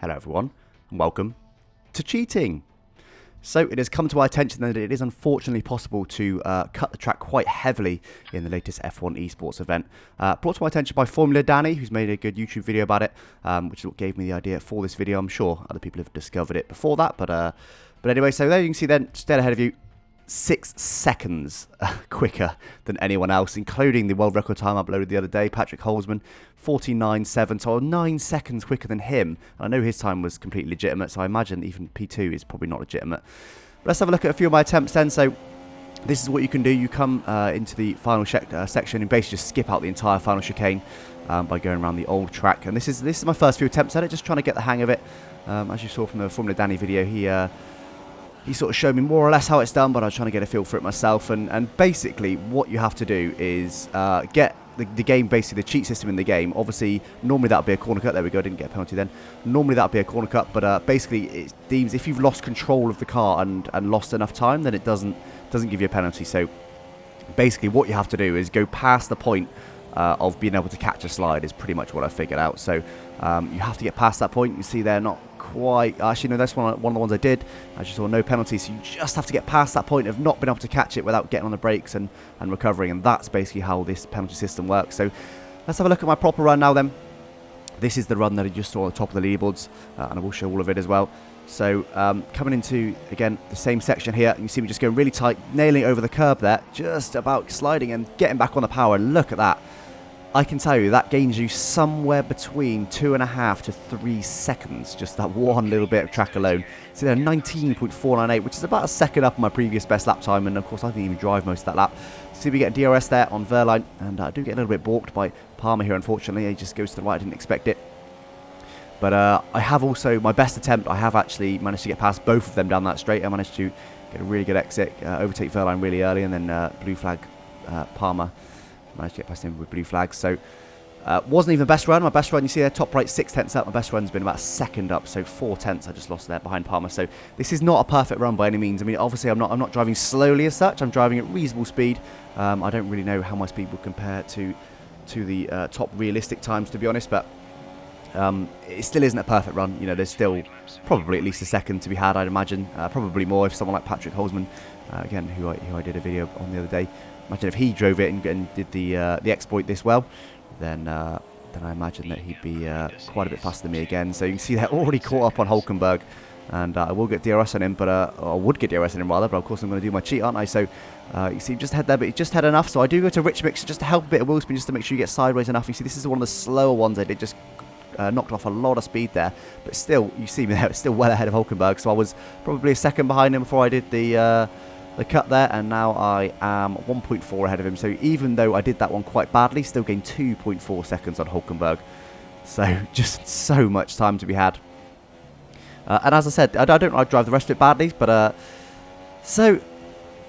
Hello everyone, and welcome to cheating. So it has come to our attention that it is unfortunately possible to cut the track quite heavily in the latest F1 Esports event. Brought to my attention by Formula Danny, who's made a good YouTube video about it, which is what gave me the idea for this video. I'm sure other people have discovered it before that, but anyway, so there you can see then, just dead ahead of you, 6 seconds quicker than anyone else, including the world record time I uploaded the other day, Patrick Holzman, 49.7, so 9 seconds quicker than him. And I know his time was completely legitimate, so I imagine even P2 is probably not legitimate. But let's have a look at a few of my attempts then. So this is what you can do. You come into the final section and basically just skip out the entire final chicane by going around the old track. And this is my first few attempts at it, just trying to get the hang of it. As you saw from the Formula Danny video, he sort of showed me more or less how it's done, but I was trying to get a feel for it myself. And basically, what you have to do is get the game, basically the cheat system in the game. Obviously, normally that would be a corner cut. There we go, didn't get a penalty then. Normally that would be a corner cut, but basically it deems if you've lost control of the car and lost enough time, then it doesn't give you a penalty. So basically, what you have to do is go past the point of being able to catch a slide is pretty much what I figured out. So you have to get past that point. You see there, not quite. Actually, no, that's one of the ones I did. As you saw, no penalties. So you just have to get past that point of not being able to catch it without getting on the brakes and recovering. And that's basically how this penalty system works. So let's have a look at my proper run now then. This is the run that I just saw at the top of the leaderboards, and I will show all of it as well. So coming into, again, the same section here, you see me just going really tight, nailing it over the curb there, just about sliding and getting back on the power. Look at that. I can tell you that gains you somewhere between 2.5 to 3 seconds, just that one little bit of track alone. So they're 19.498, which is about a second up on my previous best lap time, and of course I didn't even drive most of that lap. See, we get a DRS there on Verline, and I do get a little bit balked by Palmer here, unfortunately. He just goes to the right, I didn't expect it. But I have also, my best attempt, I have actually managed to get past both of them down that straight. I managed to get a really good exit, overtake Verline really early, and then blue flag Palmer. Managed to get past him with blue flags. So wasn't even the best run. My best run, you see there, top right, 6 tenths up. My best run's been about a second up, so 4 tenths I just lost there behind Palmer. So this is not a perfect run by any means. I mean, obviously I'm not driving slowly as such. I'm driving at reasonable speed. I don't really know how my speed will compare to the top realistic times, to be honest, but it still isn't a perfect run. You know, there's still probably at least a second to be had, I'd imagine. Probably more if someone like Patrick Holzman, again, who I did a video on the other day, imagine if he drove it and did the exploit this well, then I imagine that he'd be quite a bit faster than me again. So you can see they're already caught up on Hulkenberg, and I will get DRS on him, but or I would get DRS on him rather, but of course I'm going to do my cheat, aren't I? So you see, just head there, but he just had enough. So I do go to rich mix just to help a bit of wheel spin, just to make sure you get sideways enough. You see, this is one of the slower ones I did, just knocked off a lot of speed there, but still, you see me there, it's still well ahead of Hulkenberg. So I was probably a second behind him before I did the cut there, and now I am 1.4 ahead of him. So even though I did that one quite badly, still gained 2.4 seconds on Hulkenberg. So just so much time to be had. And as I said, I don't drive the rest of it badly, but so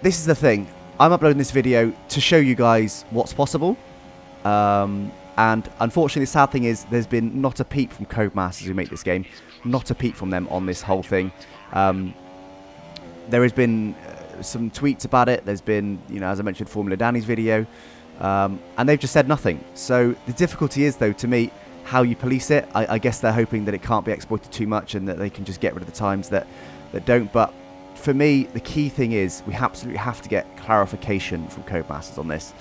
this is the thing. I'm uploading this video to show you guys what's possible. And unfortunately, the sad thing is there's been not a peep from Codemasters who make this game. Not a peep from them on this whole thing. There has been some tweets about it. There's been, you know, as I mentioned, Formula Danny's video, and they've just said nothing. So the difficulty is, though, to me, how you police it. I guess they're hoping that it can't be exploited too much and that they can just get rid of the times that don't. But for me, the key thing is we absolutely have to get clarification from Codemasters on this.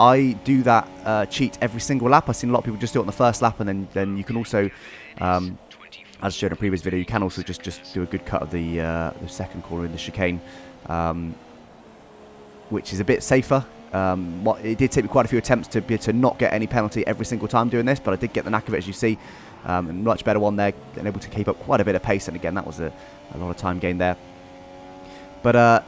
I do that cheat every single lap. I've seen a lot of people just do it on the first lap, and then you can also, as shown in a previous video, you can also just do a good cut of the second corner in the chicane, which is a bit safer. It did take me quite a few attempts to not get any penalty every single time doing this, but I did get the knack of it, as you see. A much better one there, and able to keep up quite a bit of pace, and again, that was a lot of time gained there. But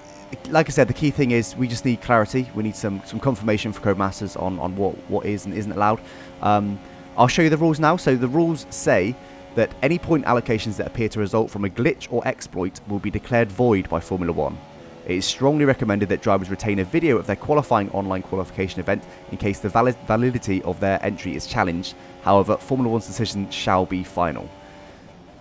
like I said, the key thing is we just need clarity. We need some confirmation for Codemasters on what is and isn't allowed. I'll show you the rules now. So the rules say that any point allocations that appear to result from a glitch or exploit will be declared void by Formula 1. It is strongly recommended that drivers retain a video of their qualifying online qualification event in case the validity of their entry is challenged. However, Formula 1's decision shall be final.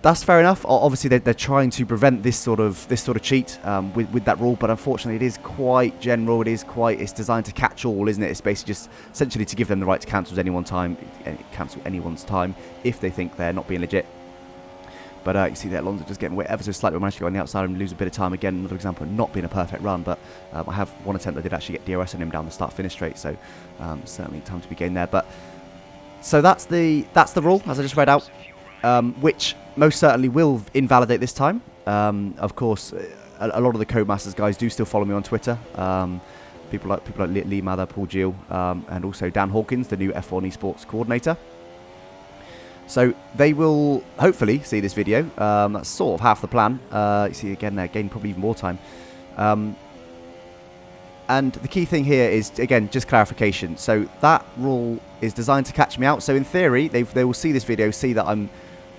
That's fair enough. Obviously, they're trying to prevent this sort of cheat with that rule, but unfortunately, it is quite general. It's designed to catch all, isn't it? It's basically just essentially to give them the right to cancel anyone's time if they think they're not being legit. But you see there, Alonso just getting away ever so slightly. We managed to go on the outside and lose a bit of time again. Another example of not being a perfect run, but I have one attempt that did actually get DRS on him down the start-finish straight, so certainly time to be gained there. But so that's the rule, as I just read out, which most certainly will invalidate this time. Of course, a lot of the Codemasters guys do still follow me on Twitter. People like Lee Mather, Paul Gill, and also Dan Hawkins, the new F1 Esports coordinator. So they will hopefully see this video. That's sort of half the plan. You see again there, gain probably even more time. And the key thing here is, again, just clarification. So that rule is designed to catch me out. So in theory, they will see this video, see that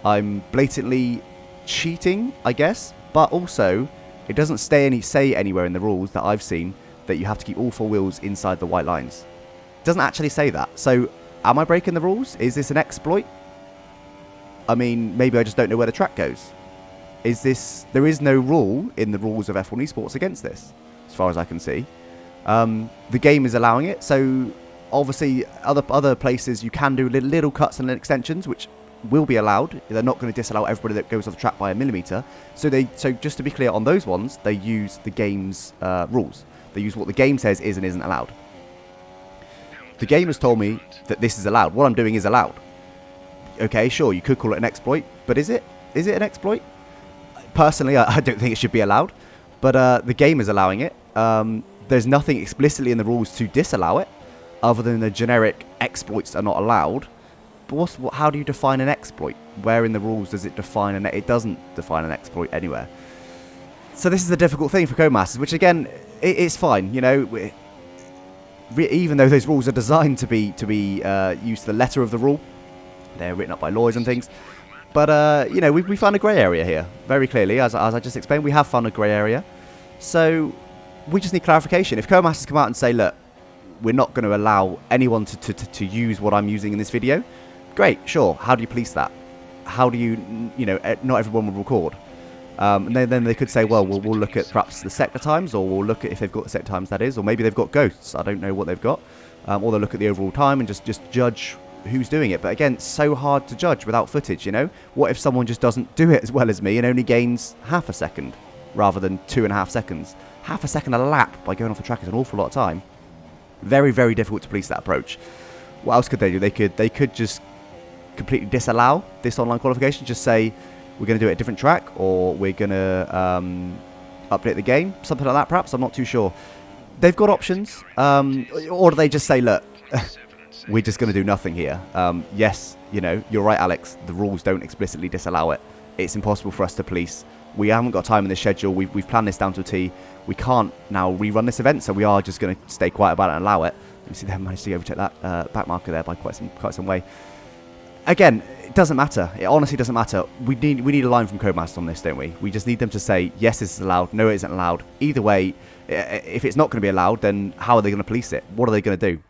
I'm blatantly cheating, I guess. But also, it doesn't say anywhere in the rules that I've seen that you have to keep all 4 wheels inside the white lines. It doesn't actually say that. So am I breaking the rules? Is this an exploit? I mean, maybe I just don't know where the track goes. There is no rule in the rules of F1 Esports against this, as far as I can see. The game is allowing it, so obviously other places you can do little cuts and extensions, which will be allowed. They're not going to disallow everybody that goes off the track by a millimeter. So just to be clear, on those ones, they use the game's rules. They use what the game says is and isn't allowed. The game has told me that this is allowed. What I'm doing is allowed. Okay, sure, you could call it an exploit, but is it? Is it an exploit? Personally, I don't think it should be allowed, but the game is allowing it. There's nothing explicitly in the rules to disallow it, other than the generic exploits are not allowed. But how do you define an exploit? Where in the rules does it define it doesn't define an exploit anywhere. So this is a difficult thing for Codemasters, which again, it's fine, you know. Even though those rules are designed to be used to the letter of the rule, they're written up by lawyers and things. But you know, we found a grey area here very clearly, as I just explained. We have found a grey area, so we just need clarification. If Codemasters come out and say, look, we're not going to allow anyone to use what I'm using in this video, great, sure. How do you police that? How do you know, not everyone will record. And then they could say, well, we'll look at perhaps the sector times, or we'll look at if they've got the sector times, that is, or maybe they've got ghosts. I don't know what they've got. Or they'll look at the overall time and just judge who's doing it. But again, it's so hard to judge without footage, you know? What if someone just doesn't do it as well as me and only gains half a second rather than 2.5 seconds? Half a second a lap by going off the track is an awful lot of time. Very, very difficult to police that approach. What else could they do? They could just completely disallow this online qualification. Just say, we're going to do it at a different track, or we're going to update the game. Something like that, perhaps. I'm not too sure. They've got options. Or do they just say, look, we're just going to do nothing here. Yes, you know, you're right, Alex. The rules don't explicitly disallow it. It's impossible for us to police. We haven't got time in the schedule. We've planned this down to a T. We can't now rerun this event, so we are just going to stay quiet about it and allow it. You see, they managed to overtake that back marker there by quite some way. Again, it doesn't matter. It honestly doesn't matter. We need a line from Codemasters on this, don't we? We just need them to say, yes, this is allowed. No, it isn't allowed. Either way, if it's not going to be allowed, then how are they going to police it? What are they going to do?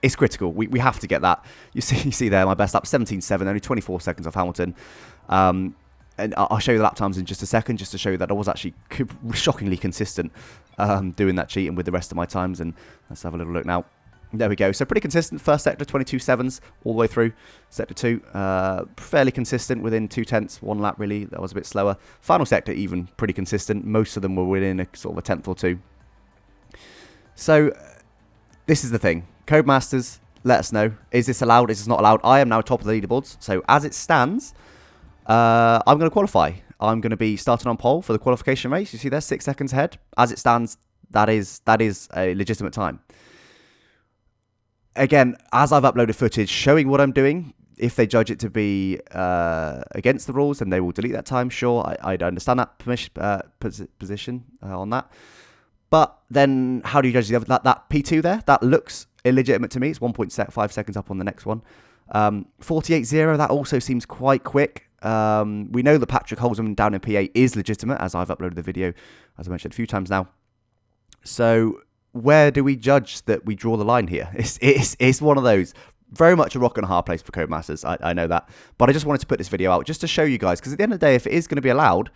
It's critical. We have to get that. You see there, my best lap, 17.7, only 24 seconds off Hamilton. And I'll show you the lap times in just a second, just to show you that I was actually shockingly consistent doing that cheating with the rest of my times. And let's have a little look now. There we go. So pretty consistent. First sector, 22.7s all the way through. Sector 2, fairly consistent, within 0.2, 1 lap really. That was a bit slower. Final sector, even pretty consistent. Most of them were within a sort of a tenth or two. So this is the thing. Codemasters, let us know. Is this allowed? Is this not allowed? I am now top of the leaderboards. So as it stands, I'm going to qualify. I'm going to be starting on pole for the qualification race. You see there, 6 seconds ahead. As it stands, that is a legitimate time. Again, as I've uploaded footage showing what I'm doing, if they judge it to be against the rules, then they will delete that time. Sure, I'd understand that position on that. But then how do you judge that P2 there? That looks illegitimate to me. It's 1.5 seconds up on the next one. 48.0, that also seems quite quick. We know that Patrick Holzman down in PA is legitimate, as I've uploaded the video, as I mentioned a few times now. So where do we judge that we draw the line here? It's one of those. Very much a rock and a hard place for Codemasters, I know that. But I just wanted to put this video out just to show you guys, because at the end of the day, if it is going to be allowed,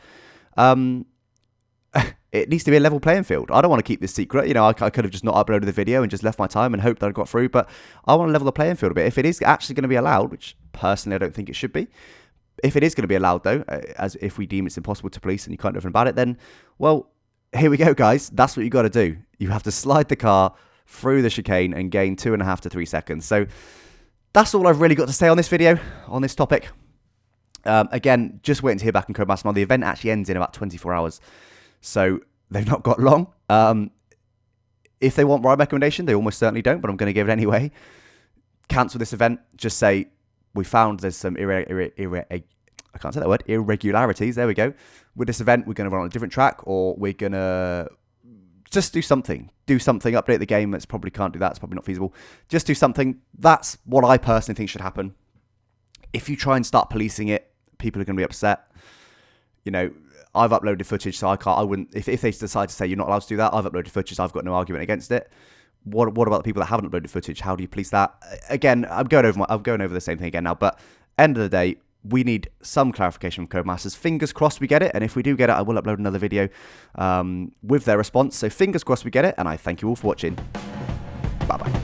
it needs to be a level playing field. I don't want to keep this secret. You know, I could have just not uploaded the video and just left my time and hoped that I got through, but I want to level the playing field a bit. If it is actually going to be allowed, which personally I don't think it should be, If it is going to be allowed, though, as if we deem it's impossible to police and you can't do anything about it, then, well, here we go, guys. That's what you got to do. You have to slide the car through the chicane and gain 2.5 to 3 seconds. So that's all I've really got to say on this video, on this topic. Again, just waiting to hear back on Codemasters. The event actually ends in about 24 hours. So they've not got long. If they want ride recommendation, they almost certainly don't, but I'm going to give it anyway. Cancel this event. Just say, we found there's some I can't say that word, irregularities, there we go. With this event, we're going to run on a different track, or we're going to just do something. Do something, update the game. That's probably can't do that. It's probably not feasible. Just do something. That's what I personally think should happen. If you try and start policing it, people are going to be upset. You know, I've uploaded footage, so I wouldn't, if they decide to say you're not allowed to do that, I've uploaded footage, I've got no argument against it. What about the people that haven't uploaded footage? How do you police that? Again, I'm going over the same thing again now, but end of the day, we need some clarification from Codemasters. Fingers crossed we get it, and if we do get it, I will upload another video with their response. So fingers crossed we get it, and I thank you all for watching. Bye-bye.